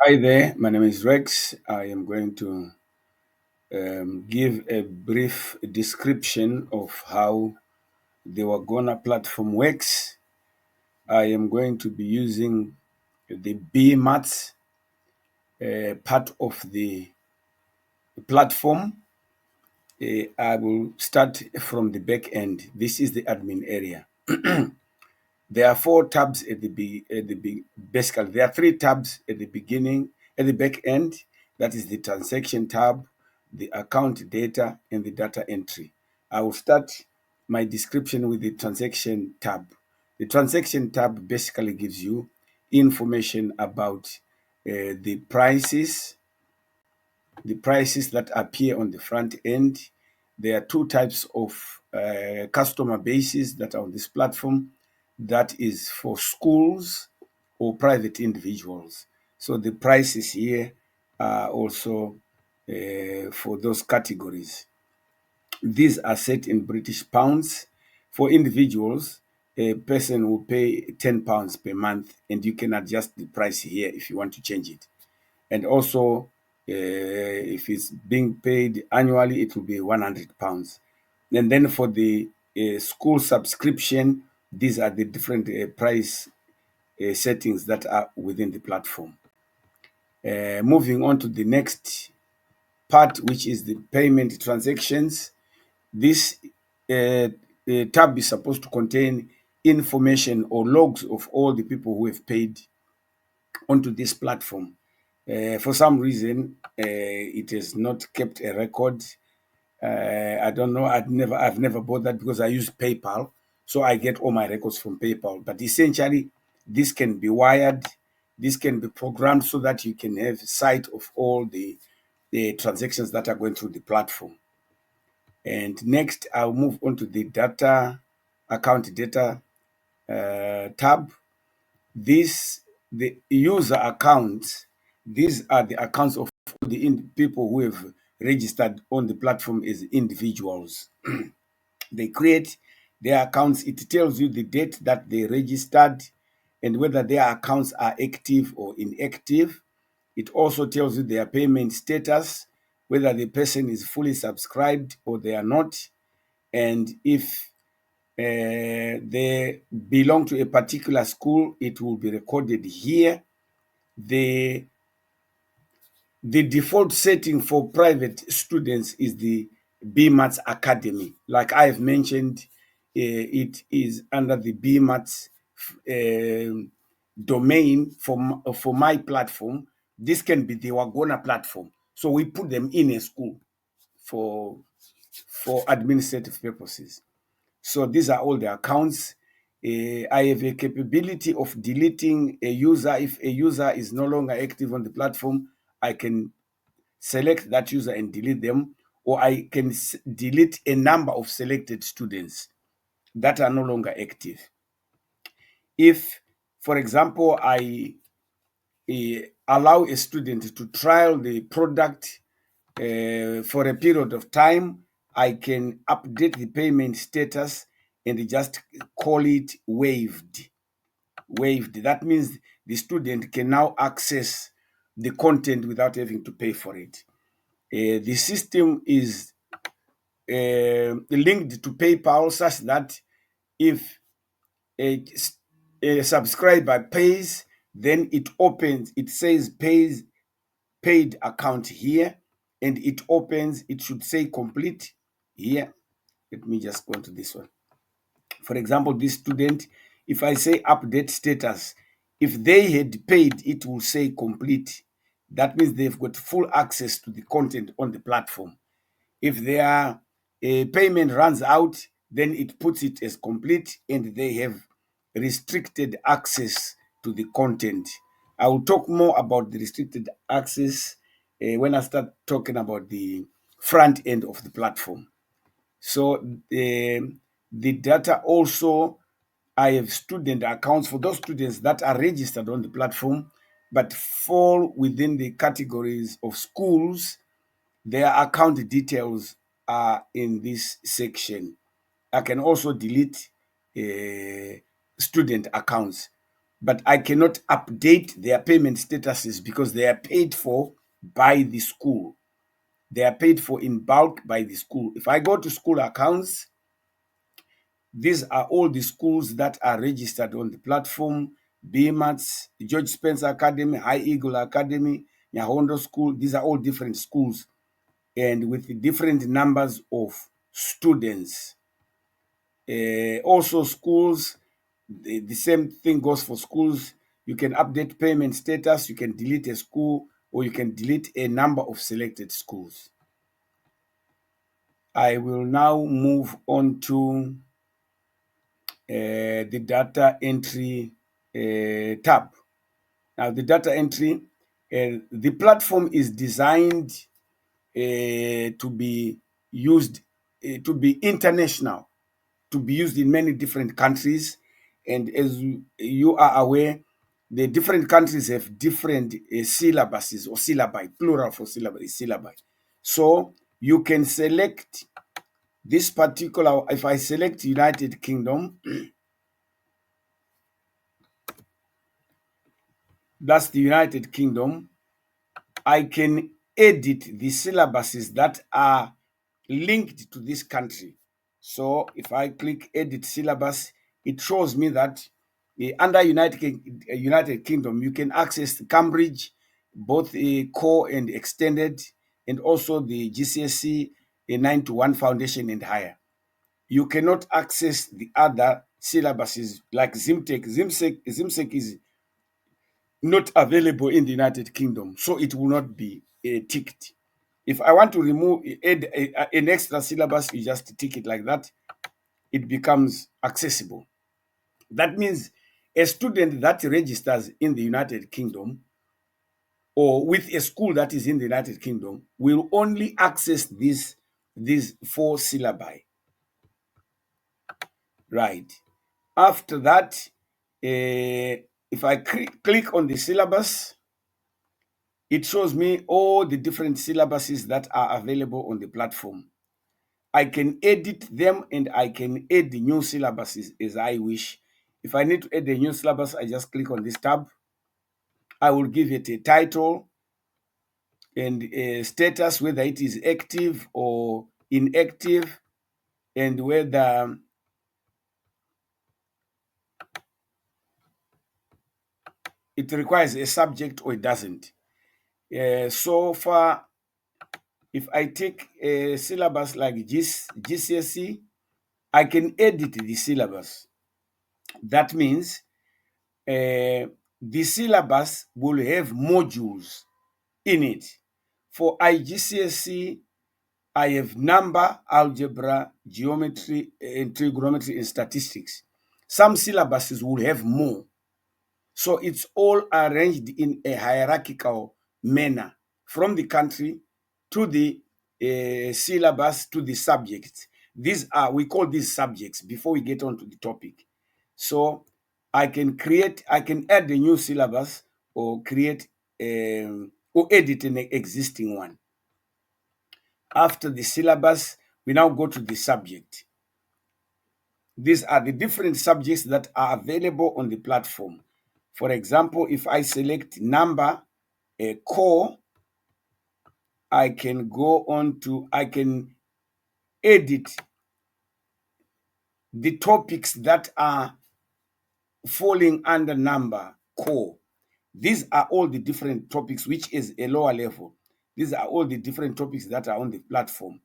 Hi there, my name is Rex. I am going to give a brief description of how the Wagona platform works. I am going to be using the B Maths part of the platform. I will start from the back end. This is the admin area. There are four tabs basically there are three tabs at the beginning, at the back end. That is the transaction tab, the account data, and the data entry. I will start my description with the transaction tab. The transaction tab basically gives you information about the prices that appear on the front end. There are two types of customer bases that are on this platform. That is for schools or private individuals. So the prices here are also for those categories. These are set in British pounds. For individuals, a person will pay £10 per month, and you can adjust the price here if you want to change it. And also, if it's being paid annually, it will be £100. And then for the school subscription, these are the different price settings that are within the platform. Moving on to the next part, which is the payment transactions. This tab is supposed to contain information or logs of all the people who have paid onto this platform. For some reason, it has not kept a record. I don't know. I've never bought that because I use PayPal, so I get all my records from PayPal. But essentially, this can be wired. This can be programmed so that you can have sight of all the transactions that are going through the platform. And next, I'll move on to the data account data tab. The user accounts, these are the accounts of the people who have registered on the platform as individuals. They create their accounts. It tells you the date that they registered and whether their accounts are active or inactive. It also tells you their payment status, whether the person is fully subscribed or they are not, and if they belong to a particular school, it will be recorded here. The default setting for private students is the BMATS Academy. Like I've mentioned, it is under the BMATS domain for my platform. This can be the Wagona platform. So we put them in a school for administrative purposes. So these are all the accounts. I have a capability of deleting a user. If a user is no longer active on the platform, I can select that user and delete them, or I can delete a number of selected students that are no longer active. If, for example, I allow a student to trial the product for a period of time, I can update the payment status and just call it waived. Waived. That means the student can now access the content without having to pay for it. The system is linked to PayPal such that if a, a subscriber pays, then it says paid account here, and it opens, it should say complete here. Let me just go into this one. For example, this student, if I say update status, if they had paid, it will say complete. That means they've got full access to the content on the platform. If their payment runs out, then it puts it as complete and they have restricted access to the content. I will talk more about the restricted access when I start talking about the front end of the platform. So the data also, I have student accounts for those students that are registered on the platform but fall within the categories of schools. Their account details are in this section. I can also delete student accounts. but I cannot update their payment statuses because they are paid for by the school. They are paid for in bulk by the school. If I go to school accounts, these are all the schools that are registered on the platform: BMATS, George Spencer Academy, High Eagle Academy, Nyahondo School. These are all different schools and with different numbers of students. Also, schools, the same thing goes for schools. You can update payment status, you can delete a school, or you can delete a number of selected schools. I will now move on to the data entry tab. Now, the data entry, the platform is designed to be used, to be international, to be used in many different countries. And as you are aware, the different countries have different syllabuses or syllabi, plural for syllabi, syllabi. So you can select this particular, if I select United Kingdom, that's the United Kingdom, I can edit the syllabuses that are linked to this country. So if I click edit syllabus, it shows me that under United Kingdom, you can access Cambridge, both core and extended, and also the GCSE 9 to 1 foundation and higher. You cannot access the other syllabuses like ZimTech. ZimSec is not available in the United Kingdom, so it will not be ticked. If I want to add an extra syllabus, you just tick it like that. It becomes accessible. That means a student that registers in the United Kingdom or with a school that is in the United Kingdom will only access these 4 syllabi. Right. After that, if I click on the syllabus, it shows me all the different syllabuses that are available on the platform. I can edit them and I can add the new syllabuses as I wish. If I need to add a new syllabus, I just click on this tab. I will give it a title and a status, whether it is active or inactive, and whether it requires a subject or it doesn't. So far, if I take a syllabus like GCSE, I can edit the syllabus. That means the syllabus will have modules in it. For IGCSE, I have number, algebra, geometry, and trigonometry and statistics. Some syllabuses will have more. So it's all arranged in a hierarchical manner from the country to the syllabus to the subjects. We call these subjects before we get on to the topic. So I can add a new syllabus or or edit an existing one. After the syllabus, we now go to the subject. These are the different subjects that are available on the platform. For example, if I select number, a core, I can I can edit the topics that are falling under number core. These are all the different topics, which is a lower level. These are all the different topics that are on the platform.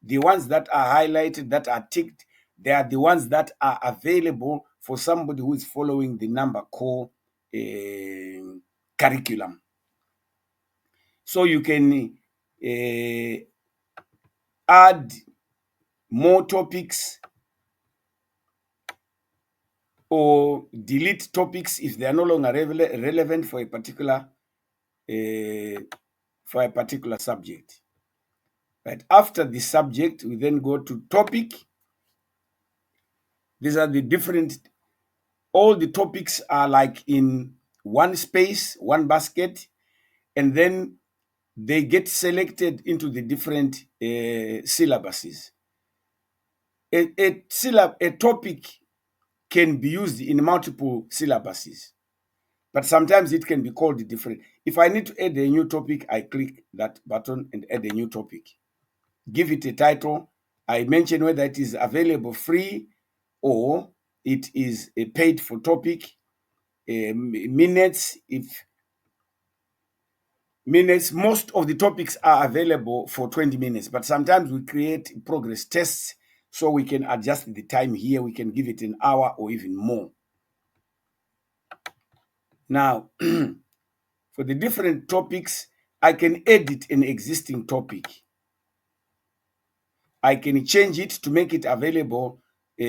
The ones that are highlighted, that are ticked, they are the ones that are available for somebody who is following the number core curriculum. So you can add more topics or delete topics if they are no longer relevant for a particular subject. Right. After the subject, we then go to topic. These are the different, all the topics are like in one space, one basket, and then they get selected into the different syllabuses. A topic can be used in multiple syllabuses. but sometimes it can be called different. If I need to add a new topic, I click that button and add a new topic. Give it a title. I mention whether it is available free or it is a paid for topic. Minutes, if minutes, most of the topics are available for 20 minutes, but sometimes we create progress tests so we can adjust the time here. We can give it an hour or even more. Now, for the different topics, I can edit an existing topic. I can change it to make it available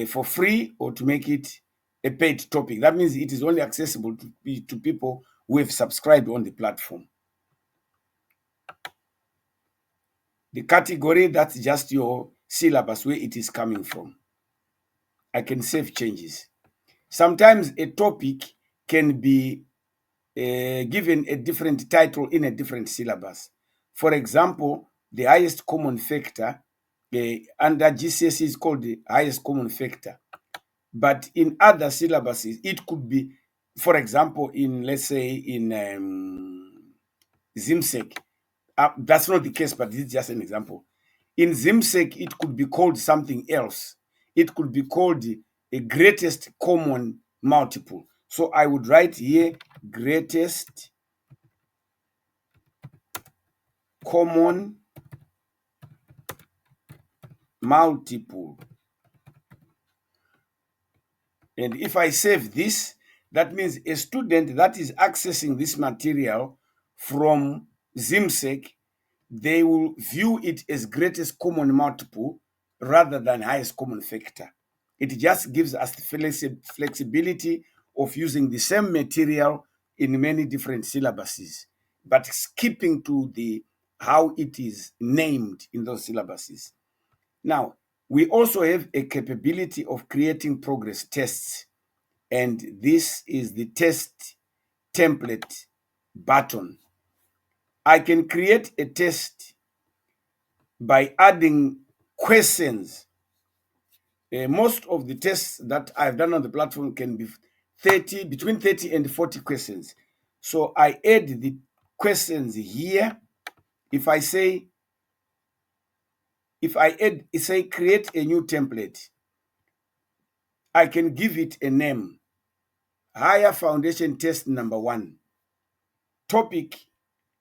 for free or to make it a paid topic. That means it is only accessible to people who have subscribed on the platform. The category, that's just your syllabus, where it is coming from. I can save changes. Sometimes a topic can be given a different title in a different syllabus. For example, the highest common factor under GCSE is called the highest common factor. But in other syllabuses, it could be, for example, in, let's say, in ZIMSEC. That's not the case, but this is just an example. In ZIMSEC, it could be called something else. It could be called a greatest common multiple. So I would write here greatest common multiple. And if I save this, that means a student that is accessing this material from ZIMSEC, they will view it as greatest common multiple rather than highest common factor. It just gives us the flexibility of using the same material in many different syllabuses, but skipping to the how it is named in those syllabuses. Now, we also have a capability of creating progress tests, and this is the test template button. I can create a test by adding questions. Most of the tests that I've done on the platform can be between 30 and 40 questions. So I add the questions here. If I say create a new template, I can give it a name. Higher foundation test number 1. Topic,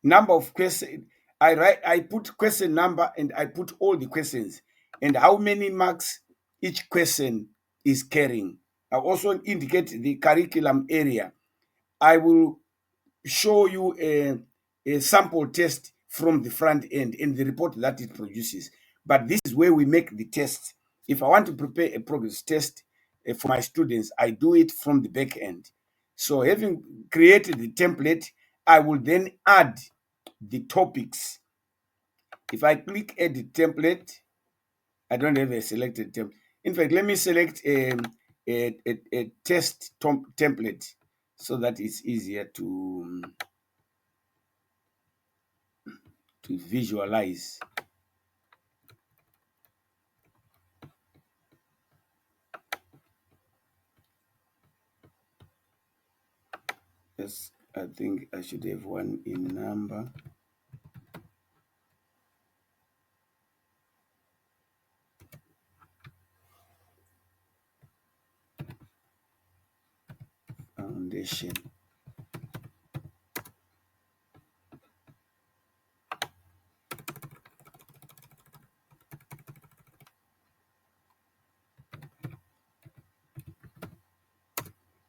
number of questions. I put question number and I put all the questions and how many marks each question is carrying. I also indicate the curriculum area. I will show you a sample test from the front end and the report that it produces. But this is where we make the test. If I want to prepare a progress test for my students, I do it from the back end. So having created the template, I will then add the topics. If I click edit template, I don't have a selected template. In fact, let me select a test template so that it's easier to visualize. Yes, I think I should have one in number. Foundation.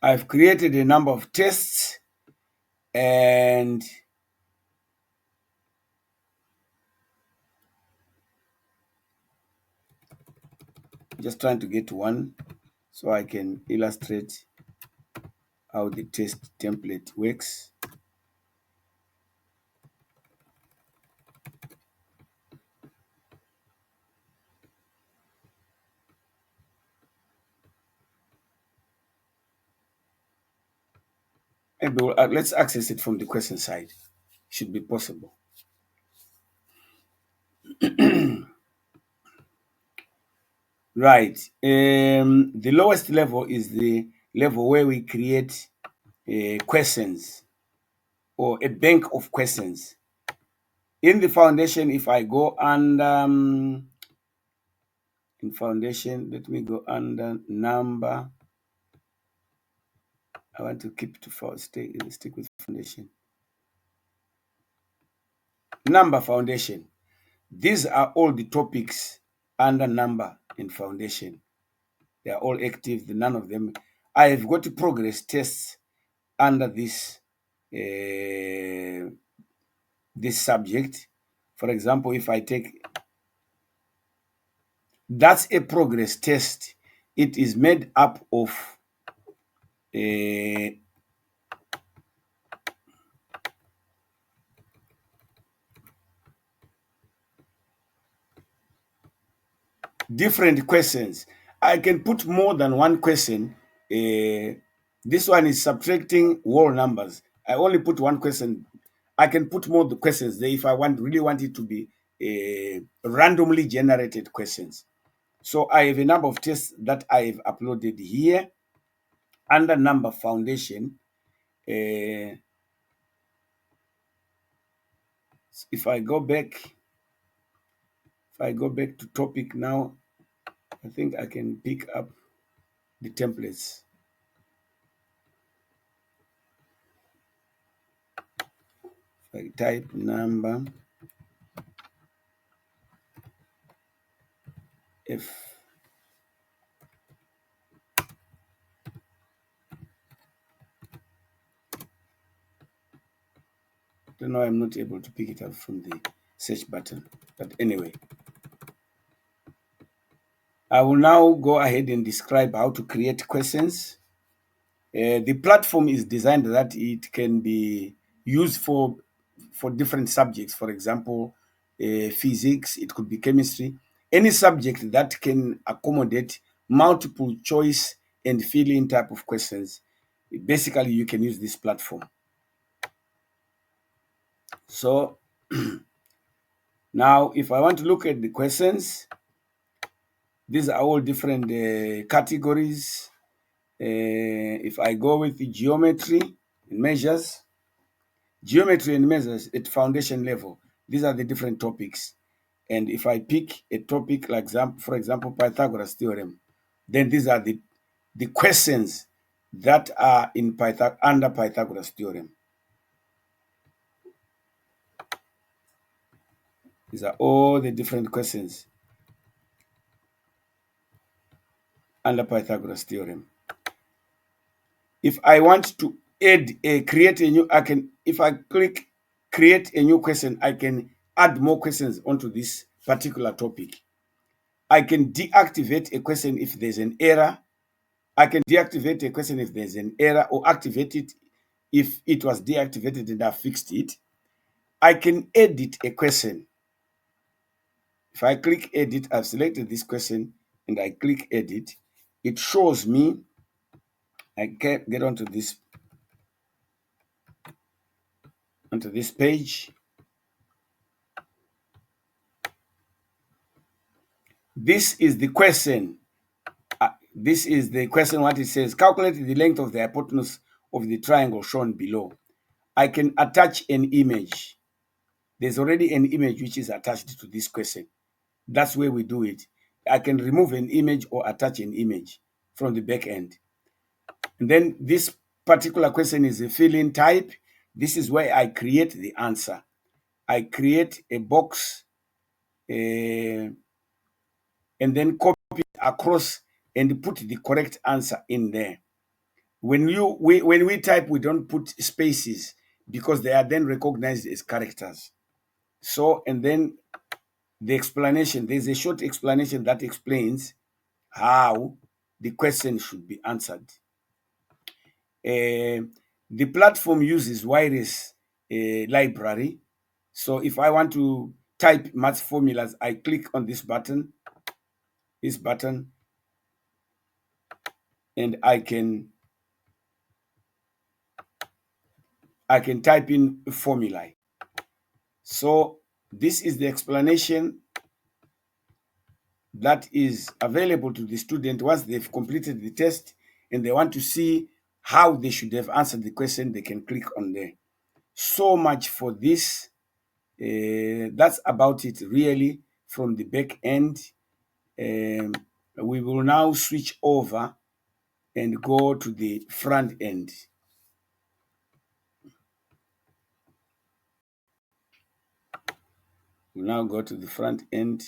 I've created a number of tests and just trying to get one so I can illustrate how the test template works. And let's access it from the question side. Should be possible. Right. The lowest level is the level where we create questions or a bank of questions. In the foundation, if I go under in foundation, let me go under number. I want to keep to stick with foundation. Number foundation. These are all the topics under number in foundation. They are all active. None of them. I have got progress tests under this this subject. For example, if I take that's a progress test. It is made up of different questions. I can put more than one question. This one is subtracting whole numbers. I only put one question. I can put more the questions there if I really want it to be randomly generated questions. So I have a number of tests that I have uploaded here under number foundation. If I go back to topic now, I think I can pick up the templates. If I type number F, I don't know, I'm not able to pick it up from the search button. But anyway, I will now go ahead and describe how to create questions. The platform is designed that it can be used for different subjects. For example, physics, it could be chemistry, any subject that can accommodate multiple choice and fill-in type of questions. Basically, you can use this platform. So now, if I want to look at the questions, these are all different categories. If I go with the geometry and measures at foundation level, these are the different topics. And if I pick a topic like, for example, Pythagoras theorem, then these are the questions that are in under Pythagoras theorem. These are all the different questions under Pythagoras theorem. If I want to create a new, if I click create a new question, I can add more questions onto this particular topic. I can deactivate a question if there's an error. I can deactivate a question if there's an error, or activate it if it was deactivated and I fixed it. I can edit a question. If I click edit, I've selected this question and I click edit. It shows me, I can get onto this page. This is the question. This is the question, what it says. Calculate the length of the hypotenuse of the triangle shown below. I can attach an image. There's already an image which is attached to this question. That's where we do it. I can remove an image or attach an image from the back end. And then this particular question is a fill-in type. This is where I create the answer. I create a box and then copy it across and put the correct answer in there. When we type, we don't put spaces because they are then recognized as characters. So, and then the explanation, there's a short explanation that explains how the question should be answered. The platform uses Wireless library. So if I want to type math formulas, I click on this button, and I can type in formulae. So this is the explanation that is available to the student once they've completed the test and they want to see how they should have answered the question, they can click on there. So much for this. That's about it really from the back end. We will now switch over and go to the front end. We'll now go to the front end.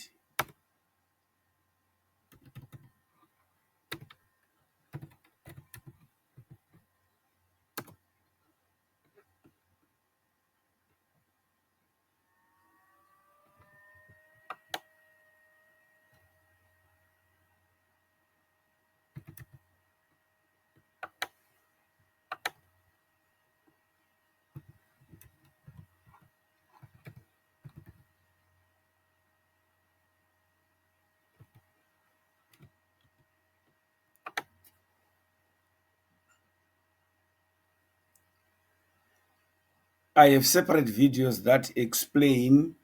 I have separate videos that explain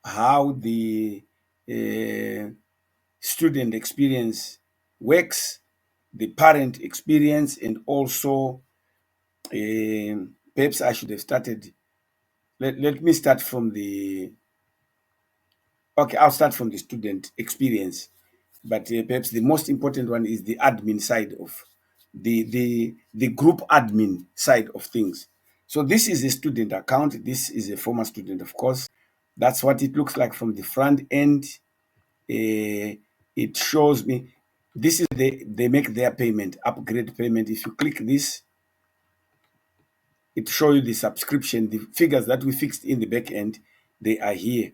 how the student experience works, the parent experience, and also perhaps I should have started. Let me start from the, okay, I'll start from the student experience, but perhaps the most important one is the admin side of the group admin side of things. So this is a student account. This is a former student, of course. That's what it looks like from the front end. It shows me this is they make their payment, upgrade payment. If you click this, it shows you the subscription, the figures that we fixed in the back end, they are here.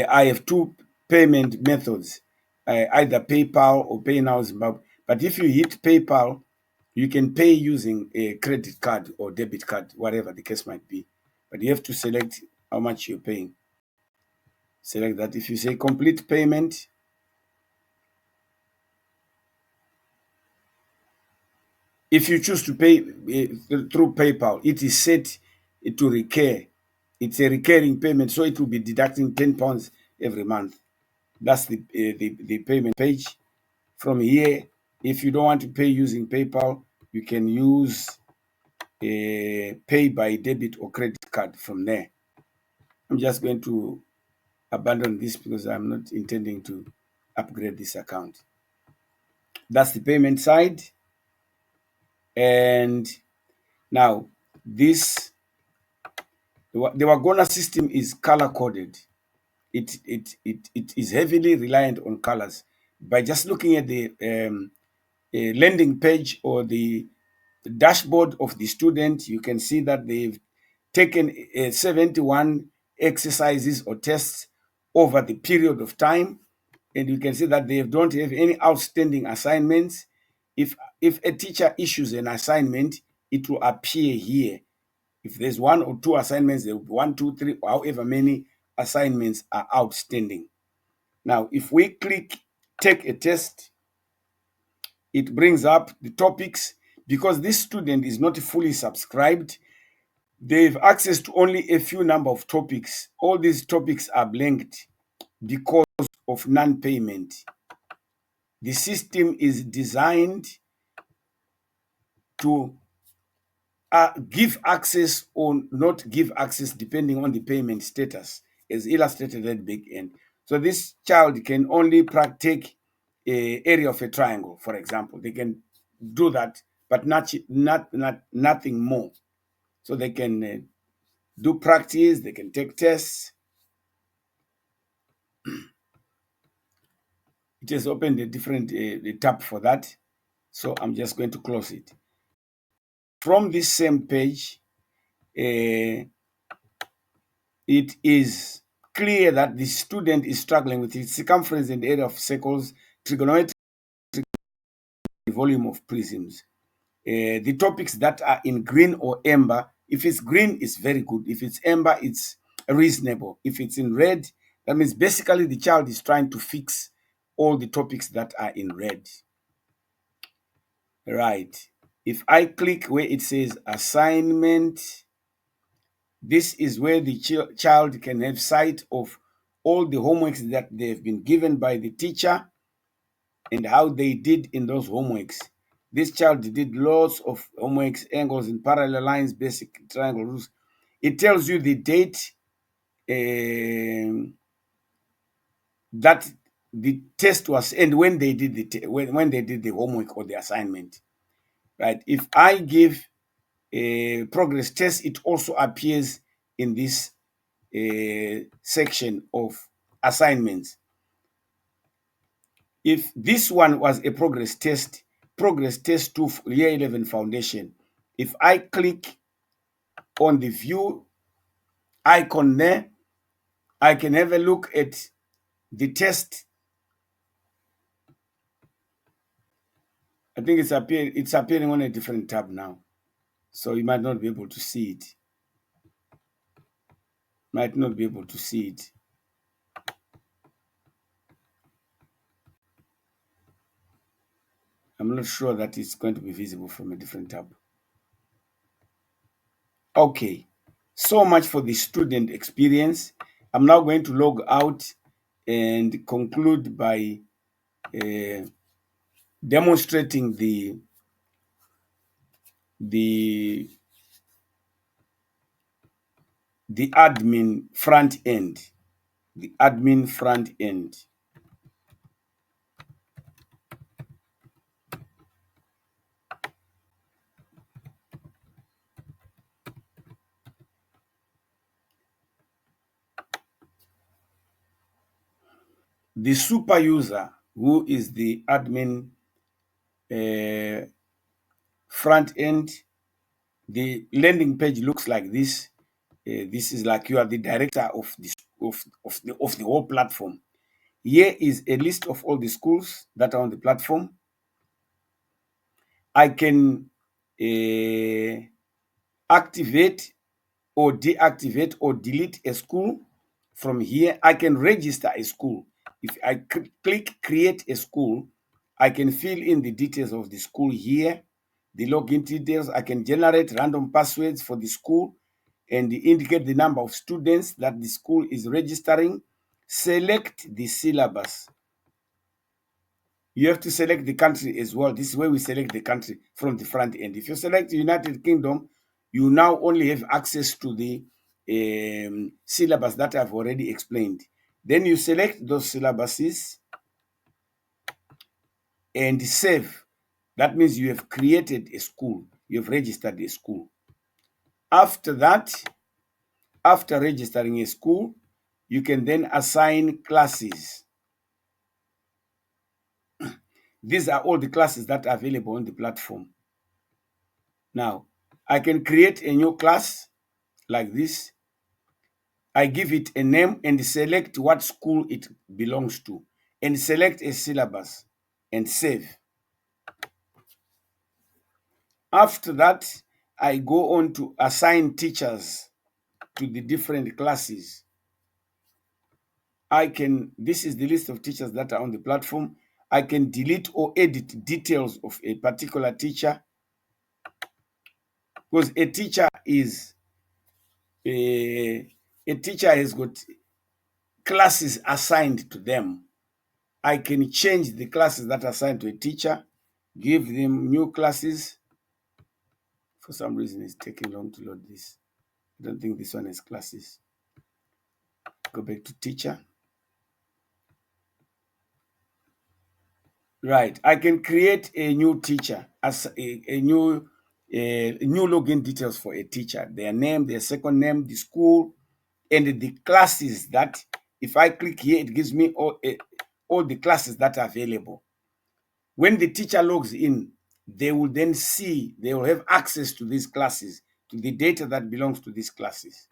I have two payment methods, either PayPal or Pay Now Zimbabwe. But if you hit PayPal, you can pay using a credit card or debit card, whatever the case might be. But you have to select how much you're paying. Select that. If you say complete payment, if you choose to pay through PayPal, it is set to recur. It's a recurring payment, so it will be deducting £10 every month. That's the payment page. From here, if you don't want to pay using PayPal, you can use pay by debit or credit card from there. I'm just going to abandon this because I'm not intending to upgrade this account. That's the payment side. And now this, the Wagona system is color coded. It is heavily reliant on colors. By just looking at the landing page or the dashboard of the student, you can see that they've taken 71 exercises or tests over the period of time, and you can see that they don't have any outstanding assignments. If a teacher issues an assignment, it will appear here. If there's one or two assignments, there will be 1, 2, 3, or however many assignments are outstanding. Now, if we click take a test, it brings up the topics. Because this student is not fully subscribed, they have access to only a few number of topics. All these topics are blanked because of non-payment. The system is designed to give access or not give access depending on the payment status, as illustrated at the back end. So this child can only partake area of a triangle, for example. They can do that, but nothing more. So they can do practice, they can take tests. It has opened a different tab for that. So I'm just going to close it. From this same page, it is clear that the student is struggling with its circumference and area of circles, trigonometry, volume of prisms. The topics that are in green or amber, if it's green, it's very good. If it's amber, it's reasonable. If it's in red, that means basically the child is trying to fix all the topics that are in red. Right. If I click where it says assignment, this is where the child can have sight of all the homeworks that they've been given by the teacher and how they did in those homeworks. This child did lots of homeworks, angles and parallel lines, basic triangle rules. It tells you the date that the test was and when they did when they did the homework or the assignment. Right? If I give a progress test, it also appears in this section of assignments. If this one was a progress test 2 year 11 foundation, if I click on the view icon there, I can have a look at the test. I think it's appearing on a different tab now, so you might not be able to see it. I'm not sure that it's going to be visible from a different tab. Okay, so much for the student experience. I'm now going to log out and conclude by demonstrating the admin front end. The admin front end. The super user, who is the admin front end, the landing page looks like this. This is like you are the director of this of the whole platform. Here is a list of all the schools that are on the platform. I can activate or deactivate or delete a school from here. I can register a school. If I click create a school, I can fill in the details of the school here, the login details. I can generate random passwords for the school and indicate the number of students that the school is registering. Select the syllabus. You have to select the country as well. This is where we select the country from the front end. If you select the United Kingdom, you now only have access to the syllabus that I've already explained. Then you select those syllabuses and save. That means you have created a school. You have registered a school. After that, after registering a school, you can then assign classes. These are all the classes that are available on the platform. Now, I can create a new class like this. I give it a name and select what school it belongs to and select a syllabus and save. After that, I go on to assign teachers to the different classes. This is the list of teachers that are on the platform. I can delete or edit details of a particular teacher, because a teacher has got classes assigned to them. I can change the classes that are assigned to a teacher, give them new classes. For some reason, it's taking long to load this. I don't think this one has classes. Go back to teacher. Right, I can create a new teacher as a new login details for a teacher, their name, their second name, the school, and the classes that if I click here, it gives me all the classes that are available. When the teacher logs in, they will then see, they will have access to these classes, to the data that belongs to these classes.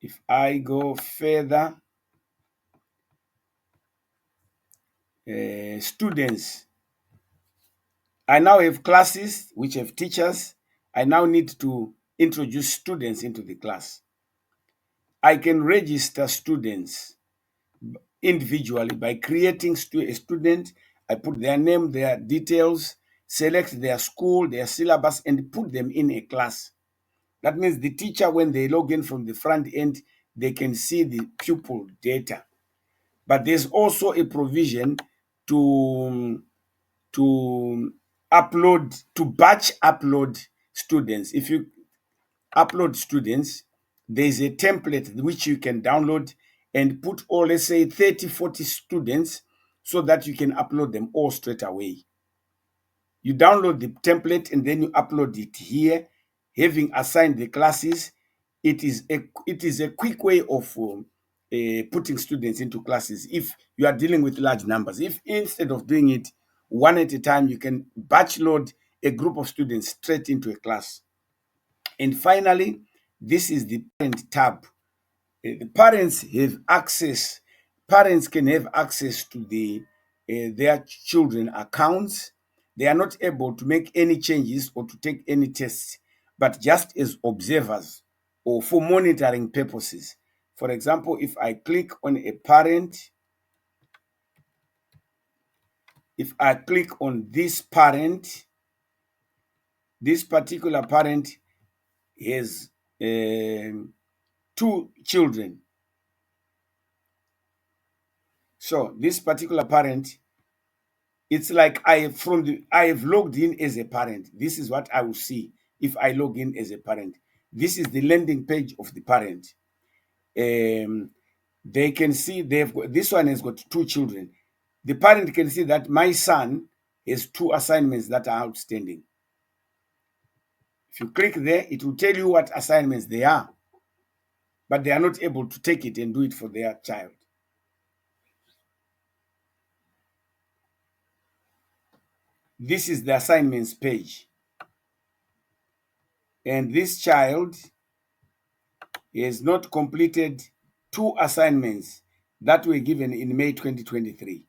If I go further, students, I now have classes which have teachers. I now need to introduce students into the class. I can register students individually by creating a student. I put their name, their details, select their school, their syllabus, and put them in a class. That means the teacher, when they log in from the front end, they can see the pupil data. But there's also a provision to to upload, to batch upload students. If you upload students, there's a template which you can download and put all, let's say 30, 40 students, so that you can upload them all straight away. You download the template and then you upload it here, having assigned the classes. It is a quick way of putting students into classes if you are dealing with large numbers. If instead of doing it one at a time, you can batch load a group of students straight into a class. And finally, this is the parent tab. The parents have access. Parents can have access to their children accounts. They are not able to make any changes or to take any tests, but just as observers or for monitoring purposes. For example, if I click on a parent, if I click on this parent, this particular parent has two children. So this particular parent, it's like I have logged in as a parent. This is what I will see if I log in as a parent. This is the landing page of the parent. They can see this one has got two children. The parent can see that my son has two assignments that are outstanding. If you click there, it will tell you what assignments they are, but they are not able to take it and do it for their child. This is the assignments page. And this child has not completed two assignments that were given in May 2023.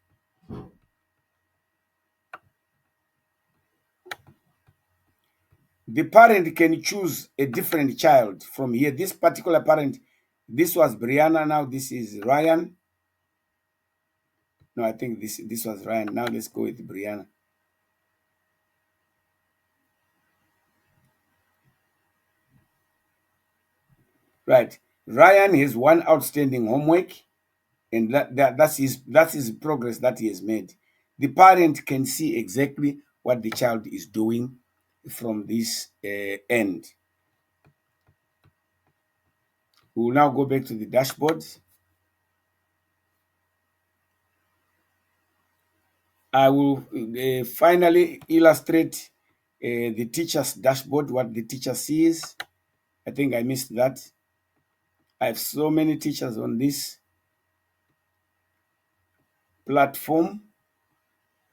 The parent can choose a different child from here. This particular parent, this was Brianna, now this is Ryan. No, I think this was Ryan. Now let's go with Brianna. Right. Ryan has one outstanding homework, and that's his progress that he has made. The parent can see exactly what the child is doing from this end. We will now go back to the dashboard. I will finally illustrate the teacher's dashboard, what the teacher sees. I think I missed that. I have so many teachers on this platform.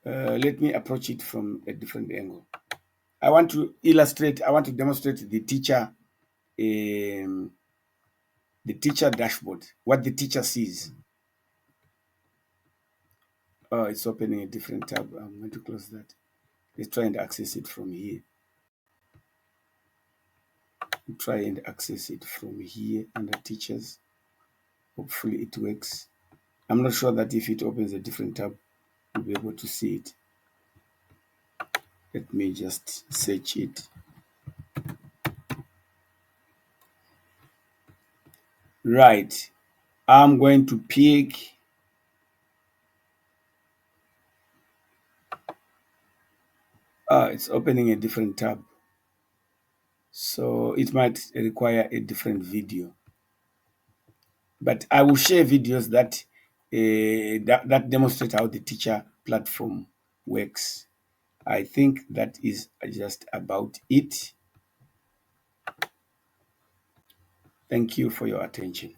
Let me approach it from a different angle. I want to demonstrate the teacher dashboard, what the teacher sees. Oh, it's opening a different tab. I'm going to close that. Let's try and access it from here. Try and access it from here under teachers. Hopefully it works. I'm not sure that if it opens a different tab, you'll be able to see it. Let me just search it. Right. I'm going to pick it's opening a different tab. So it might require a different video. But I will share videos that demonstrate how the teacher platform works. I think that is just about it. Thank you for your attention.